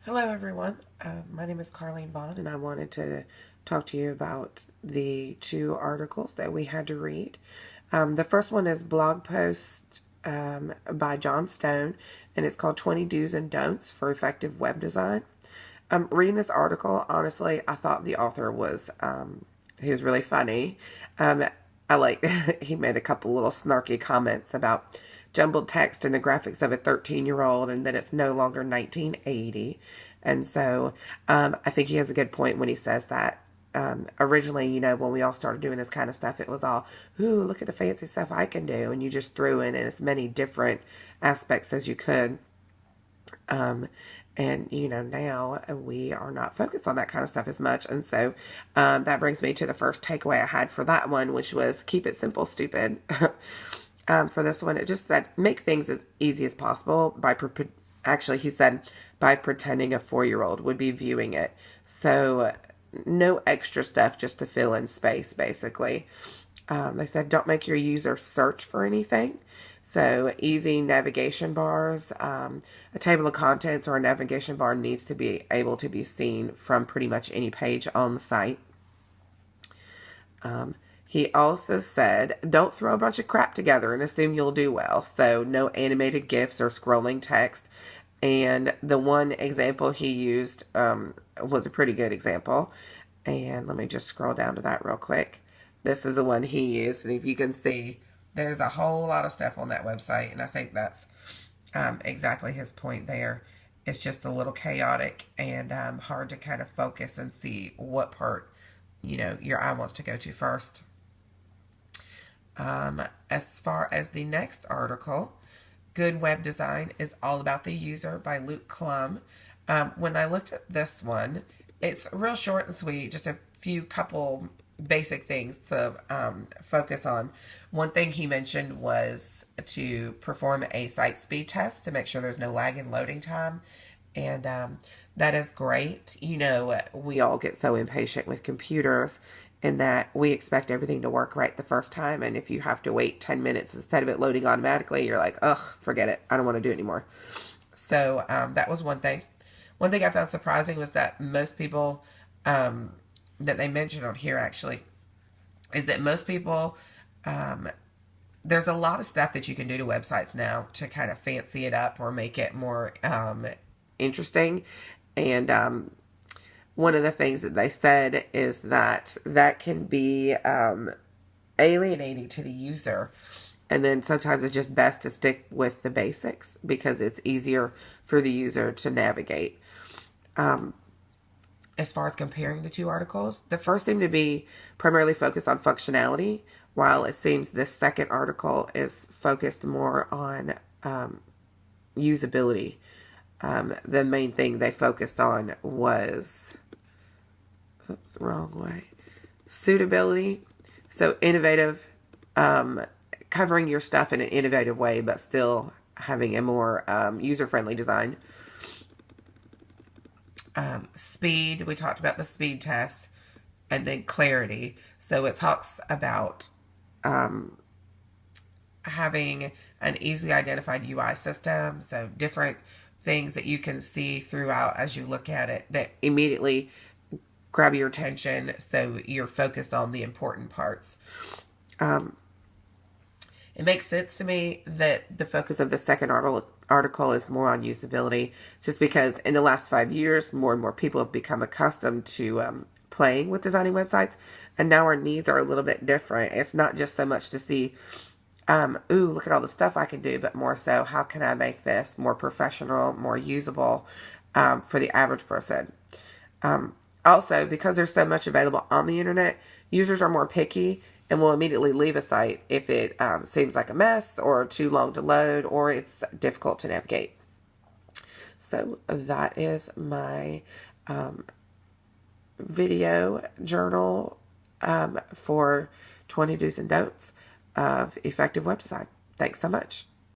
Hello, everyone. My name is Vaughn, and I wanted to talk to you about the two articles that we had to read. The first one is blog post by John Stone, and it's called 20 Do's and Don'ts for Effective Web Design. Reading this article, honestly, I thought the author was he was really funny. I like he made a couple little snarky comments about jumbled text and the graphics of a 13-year-old, and that it's no longer 1980. And so I think he has a good point when he says that. Originally, when we all started doing this kind of stuff, it was all, ooh, look at the fancy stuff I can do. And you just threw in as many different aspects as you could. And now we are not focused on that kind of stuff as much. And so that brings me to the first takeaway I had for that one, which was keep it simple, stupid. For this one, it just said make things as easy as possible by actually he said by pretending a 4-year-old would be viewing it. So no extra stuff just to fill in space, basically. They said don't make your user search for anything. So easy navigation bars, a table of contents or a navigation bar needs to be able to be seen from pretty much any page on the site. He also said, don't throw a bunch of crap together and assume you'll do well. So no animated GIFs or scrolling text. And the one example he used was a pretty good example. And let me just scroll down to that real quick. This is the one he used. And if you can see, there's a whole lot of stuff on that website. And I think that's exactly his point there. It's just a little chaotic and hard to kind of focus and see what part, your eye wants to go to first. As far as the next article, Good Web Design is All About the User by Luke Klum. When I looked at this one, it's real short and sweet, just a few couple basic things to focus on. One thing he mentioned was to perform a site speed test to make sure there's no lag in loading time. And that is great. We all get so impatient with computers in that we expect everything to work right the first time. And if you have to wait 10 minutes instead of it loading automatically, you're like, ugh, forget it. I don't want to do it anymore. So that was one thing. One thing I found surprising was that most people that they mentioned on here actually is that most people, there's a lot of stuff that you can do to websites now to kind of fancy it up or make it more interesting. And one of the things that they said is that can be alienating to the user. And then sometimes it's just best to stick with the basics because it's easier for the user to navigate. As far as comparing the two articles, the first seemed to be primarily focused on functionality, while it seems this second article is focused more on usability. The main thing they focused on was, wrong way, suitability. So innovative, covering your stuff in an innovative way, but still having a more user-friendly design. Speed, we talked about the speed test, and then clarity. So it talks about having an easily identified UI system, so different things that you can see throughout as you look at it that immediately grab your attention so you're focused on the important parts. It makes sense to me that the focus of the second article is more on usability, just because in the last 5 years, more and more people have become accustomed to playing with designing websites, and now our needs are a little bit different. It's not just so much to see, ooh, look at all the stuff I can do, but more so, how can I make this more professional, more usable for the average person? Also, because there's so much available on the internet, users are more picky and will immediately leave a site if it seems like a mess or too long to load or it's difficult to navigate. So that is my video journal for 20 do's and don'ts of effective web design. Thanks so much.